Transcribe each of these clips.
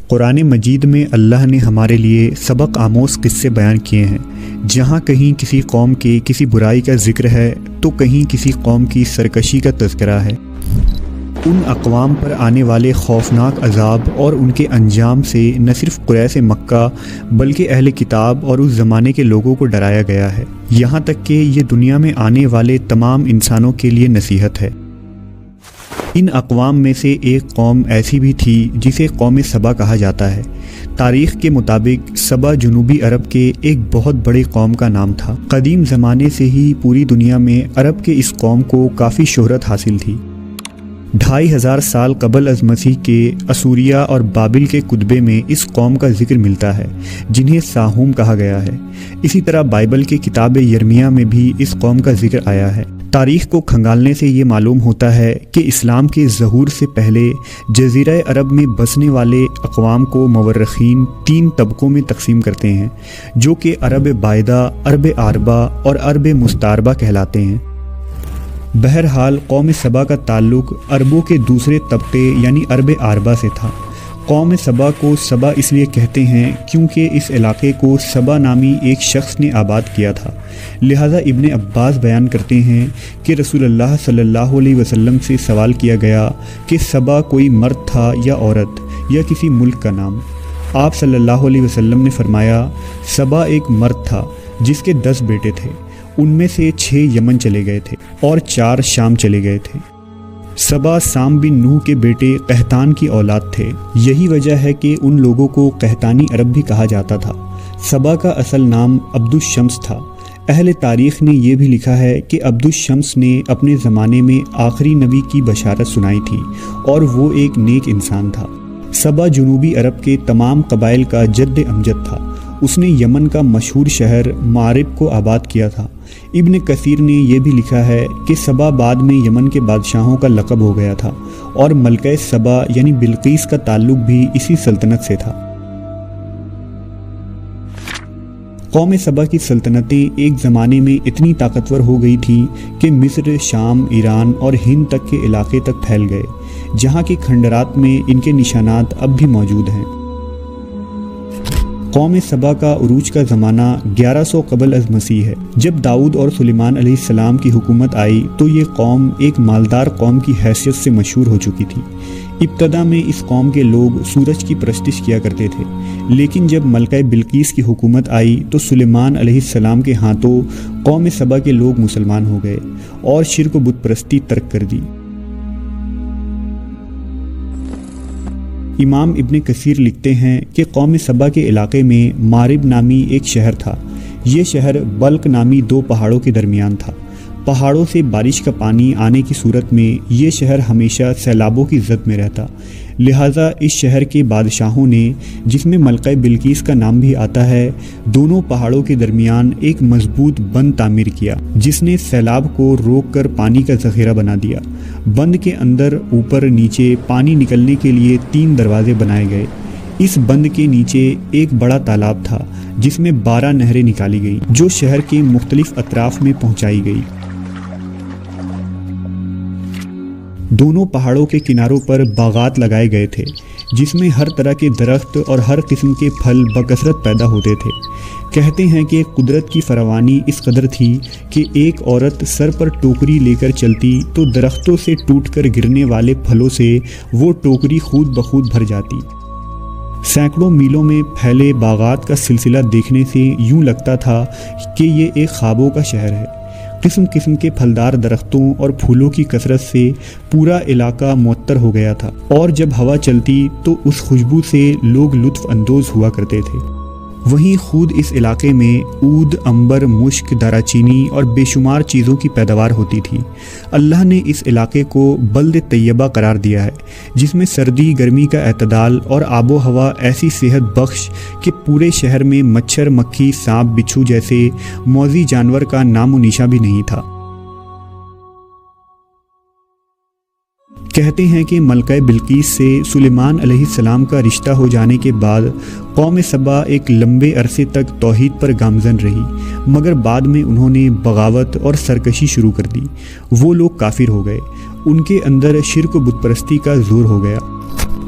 قرآن مجید میں اللہ نے ہمارے لیے سبق آموز قصے بیان کیے ہیں، جہاں کہیں کسی قوم کے کسی برائی کا ذکر ہے تو کہیں کسی قوم کی سرکشی کا تذکرہ ہے۔ ان اقوام پر آنے والے خوفناک عذاب اور ان کے انجام سے نہ صرف قریش مکہ بلکہ اہل کتاب اور اس زمانے کے لوگوں کو ڈرایا گیا ہے، یہاں تک کہ یہ دنیا میں آنے والے تمام انسانوں کے لیے نصیحت ہے۔ ان اقوام میں سے ایک قوم ایسی بھی تھی جسے قوم سبا کہا جاتا ہے۔ تاریخ کے مطابق سبا جنوبی عرب کے ایک بہت بڑی قوم کا نام تھا۔ قدیم زمانے سے ہی پوری دنیا میں عرب کے اس قوم کو کافی شہرت حاصل تھی۔ 2500 سال قبل از مسیح کے اسوریا اور بابل کے کتبے میں اس قوم کا ذکر ملتا ہے، جنہیں ساہوم کہا گیا ہے۔ اسی طرح بائبل کے کتاب یرمیہ میں بھی اس قوم کا ذکر آیا ہے۔ تاریخ کو کھنگالنے سے یہ معلوم ہوتا ہے کہ اسلام کے ظہور سے پہلے جزیرہ عرب میں بسنے والے اقوام کو مورخین 3 طبقوں میں تقسیم کرتے ہیں، جو کہ عرب بائدہ، عرب عاربہ اور عرب مستعربہ کہلاتے ہیں۔ بہرحال قوم سبا کا تعلق عربوں کے دوسرے طبقے یعنی عرب عاربہ سے تھا۔ قوم سبا کو سبا اس لیے کہتے ہیں کیونکہ اس علاقے کو سبا نامی ایک شخص نے آباد کیا تھا، لہذا ابن عباس بیان کرتے ہیں کہ رسول اللہ صلی اللہ علیہ وسلم سے سوال کیا گیا کہ سبا کوئی مرد تھا یا عورت یا کسی ملک کا نام؟ آپ صلی اللہ علیہ وسلم نے فرمایا، سبا ایک مرد تھا جس کے 10 بیٹے تھے، ان میں سے 6 یمن چلے گئے تھے اور 4 شام چلے گئے تھے۔ سبا سام بن نوح کے بیٹے قحطان کی اولاد تھے، یہی وجہ ہے کہ ان لوگوں کو قحطانی عرب بھی کہا جاتا تھا۔ سبا کا اصل نام عبد الشمس تھا۔ اہل تاریخ نے یہ بھی لکھا ہے کہ عبد الشمس نے اپنے زمانے میں آخری نبی کی بشارت سنائی تھی اور وہ ایک نیک انسان تھا۔ سبا جنوبی عرب کے تمام قبائل کا جد امجد تھا۔ اس نے یمن کا مشہور شہر معرب کو آباد کیا تھا۔ ابن کثیر نے یہ بھی لکھا ہے کہ سبا بعد میں یمن کے بادشاہوں کا لقب ہو گیا تھا اور ملکہ سبا یعنی بلقیس کا تعلق بھی اسی سلطنت سے تھا۔ قوم سبا کی سلطنتیں ایک زمانے میں اتنی طاقتور ہو گئی تھی کہ مصر، شام، ایران اور ہند تک کے علاقے تک پھیل گئے، جہاں کے کھنڈرات میں ان کے نشانات اب بھی موجود ہیں۔ قوم سبا کا عروج کا زمانہ 1100 قبل از مسیح ہے۔ جب داؤد اور سلیمان علیہ السلام کی حکومت آئی تو یہ قوم ایک مالدار قوم کی حیثیت سے مشہور ہو چکی تھی۔ ابتدا میں اس قوم کے لوگ سورج کی پرستش کیا کرتے تھے، لیکن جب ملکہ بلقیس کی حکومت آئی تو سلیمان علیہ السلام کے ہاتھوں قوم سبا کے لوگ مسلمان ہو گئے اور شرک و بت پرستی ترک کر دی۔ امام ابن کثیر لکھتے ہیں کہ قوم سبا کے علاقے میں معرب نامی ایک شہر تھا۔ یہ شہر بلق نامی 2 پہاڑوں کے درمیان تھا۔ پہاڑوں سے بارش کا پانی آنے کی صورت میں یہ شہر ہمیشہ سیلابوں کی زد میں رہتا، لہٰذا اس شہر کے بادشاہوں نے، جس میں ملکہ بلقیس کا نام بھی آتا ہے، دونوں پہاڑوں کے درمیان ایک مضبوط بند تعمیر کیا جس نے سیلاب کو روک کر پانی کا ذخیرہ بنا دیا۔ بند کے اندر اوپر نیچے پانی نکلنے کے لیے 3 دروازے بنائے گئے۔ اس بند کے نیچے ایک بڑا تالاب تھا جس میں 12 نہریں نکالی گئیں جو شہر کے مختلف اطراف میں پہنچائی گئی۔ دونوں پہاڑوں کے کناروں پر باغات لگائے گئے تھے جس میں ہر طرح کے درخت اور ہر قسم کے پھل بکثرت پیدا ہوتے تھے۔ کہتے ہیں کہ قدرت کی فراوانی اس قدر تھی کہ ایک عورت سر پر ٹوکری لے کر چلتی تو درختوں سے ٹوٹ کر گرنے والے پھلوں سے وہ ٹوکری خود بخود بھر جاتی۔ سینکڑوں میلوں میں پھیلے باغات کا سلسلہ دیکھنے سے یوں لگتا تھا کہ یہ ایک خوابوں کا شہر ہے۔ قسم قسم کے پھلدار درختوں اور پھولوں کی کثرت سے پورا علاقہ معطر ہو گیا تھا، اور جب ہوا چلتی تو اس خوشبو سے لوگ لطف اندوز ہوا کرتے تھے۔ وہیں خود اس علاقے میں عود، عنبر، مشک، دارچینی اور بے شمار چیزوں کی پیداوار ہوتی تھی۔ اللہ نے اس علاقے کو بلد طیبہ قرار دیا ہے، جس میں سردی گرمی کا اعتدال اور آب و ہوا ایسی صحت بخش کہ پورے شہر میں مچھر، مکھی، سانپ، بچھو جیسے موذی جانور کا نام و نشان بھی نہیں تھا۔ کہتے ہیں کہ ملکہ بلقیس سے سلیمان علیہ السلام کا رشتہ ہو جانے کے بعد قوم سبا ایک لمبے عرصے تک توحید پر گامزن رہی، مگر بعد میں انہوں نے بغاوت اور سرکشی شروع کر دی۔ وہ لوگ کافر ہو گئے، ان کے اندر شرک و بت پرستی کا زور ہو گیا۔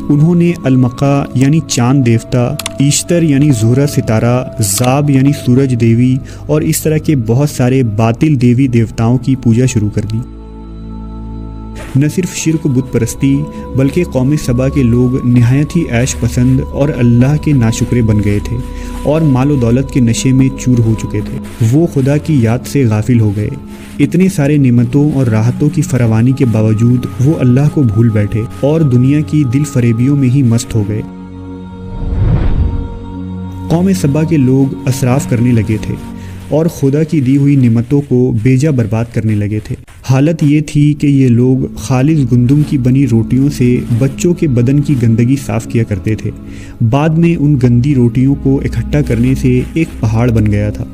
انہوں نے المقا یعنی چاند دیوتا، ایشتر یعنی زہرہ ستارہ، زاب یعنی سورج دیوی اور اس طرح کے بہت سارے باطل دیوی دیوتاؤں کی پوجا شروع کر دی۔ نہ صرف شرک و بت پرستی بلکہ قوم سبا کے لوگ نہایت ہی عیش پسند اور اللہ کے ناشکرے بن گئے تھے اور مال و دولت کے نشے میں چور ہو چکے تھے۔ وہ خدا کی یاد سے غافل ہو گئے۔ اتنے سارے نعمتوں اور راحتوں کی فراوانی کے باوجود وہ اللہ کو بھول بیٹھے اور دنیا کی دل فریبیوں میں ہی مست ہو گئے۔ قوم سبا کے لوگ اسراف کرنے لگے تھے اور خدا کی دی ہوئی نعمتوں کو بیجا برباد کرنے لگے تھے۔ حالت یہ تھی کہ یہ لوگ خالص گندم کی بنی روٹیوں سے بچوں کے بدن کی گندگی صاف کیا کرتے تھے۔ بعد میں ان گندی روٹیوں کو اکٹھا کرنے سے ایک پہاڑ بن گیا تھا۔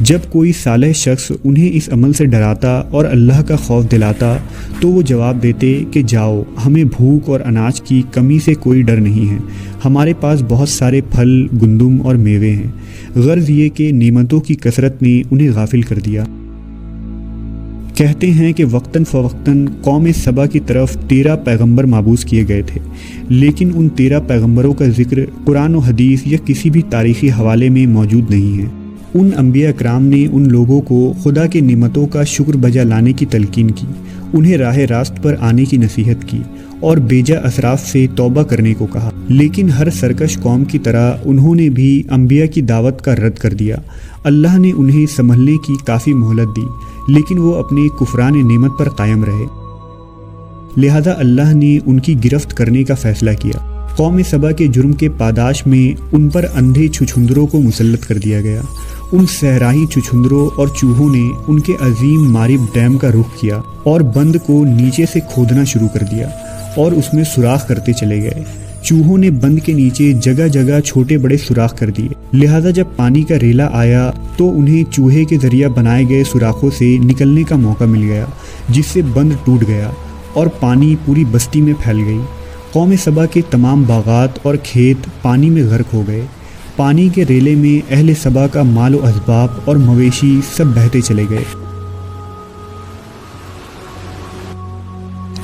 جب کوئی صالح شخص انہیں اس عمل سے ڈراتا اور اللہ کا خوف دلاتا تو وہ جواب دیتے کہ جاؤ، ہمیں بھوک اور اناج کی کمی سے کوئی ڈر نہیں ہے، ہمارے پاس بہت سارے پھل، گندم اور میوے ہیں۔ غرض یہ کہ نعمتوں کی کثرت نے انہیں غافل کر دیا۔ کہتے ہیں کہ وقتاً فوقتاً قوم سبا کی طرف 13 پیغمبر مابعوث کیے گئے تھے، لیکن ان 13 پیغمبروں کا ذکر قرآن و حدیث یا کسی بھی تاریخی حوالے میں موجود نہیں ہے۔ ان انبیاء اکرام نے ان لوگوں کو خدا کے نعمتوں کا شکر بجا لانے کی تلقین کی، انہیں راہ راست پر آنے کی نصیحت کی اور بیجا اسراف سے توبہ کرنے کو کہا، لیکن ہر سرکش قوم کی طرح انہوں نے بھی انبیاء کی دعوت کا رد کر دیا۔ اللہ نے انہیں سنبھلنے کی کافی مہلت دی، لیکن وہ اپنے کفران نعمت پر قائم رہے، لہذا اللہ نے ان کی گرفت کرنے کا فیصلہ کیا۔ قوم سبا کے جرم کے پاداش میں ان پر اندھے چھچھندروں کو مسلط کر دیا گیا۔ ان صحرائی چھچھندروں اور چوہوں نے ان کے عظیم مارب ڈیم کا رخ کیا اور بند کو نیچے سے کھودنا شروع کر دیا اور اس میں سوراخ کرتے چلے گئے۔ چوہوں نے بند کے نیچے جگہ جگہ چھوٹے بڑے سوراخ کر دیے، لہذا جب پانی کا ریلا آیا تو انہیں چوہے کے ذریعہ بنائے گئے سوراخوں سے نکلنے کا موقع مل گیا، جس سے بند ٹوٹ گیا اور پانی پوری بستی میں پھیل گئی۔ قوم سبا کے تمام باغات اور کھیت پانی میں غرق ہو گئے۔ پانی کے ریلے میں اہل سبا کا مال و اسباب اور مویشی سب بہتے چلے گئے۔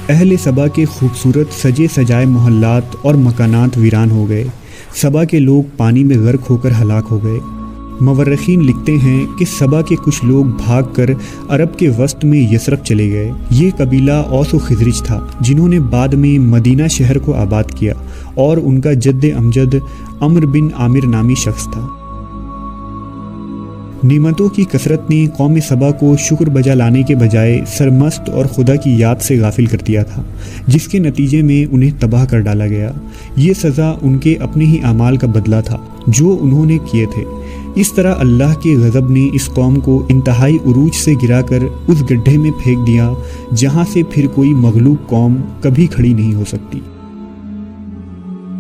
اہل سبا کے خوبصورت سجے سجائے محلات اور مکانات ویران ہو گئے۔ سبا کے لوگ پانی میں غرق ہو کر ہلاک ہو گئے۔ مورخین لکھتے ہیں کہ سبا کے کچھ لوگ بھاگ کر عرب کے وسط میں یثرب چلے گئے۔ یہ قبیلہ اوس و خزرج تھا، جنہوں نے بعد میں مدینہ شہر کو آباد کیا اور ان کا جد امجد عمرو بن عامر نامی شخص تھا۔ نعمتوں کی کثرت نے قوم سبا کو شکر بجا لانے کے بجائے سرمست اور خدا کی یاد سے غافل کر دیا تھا، جس کے نتیجے میں انہیں تباہ کر ڈالا گیا۔ یہ سزا ان کے اپنے ہی اعمال کا بدلہ تھا جو انہوں نے کیے تھے۔ اس طرح اللہ کے غضب نے اس قوم کو انتہائی عروج سے گرا کر اس گڈھے میں پھینک دیا جہاں سے پھر کوئی مغلوب قوم کبھی کھڑی نہیں ہو سکتی۔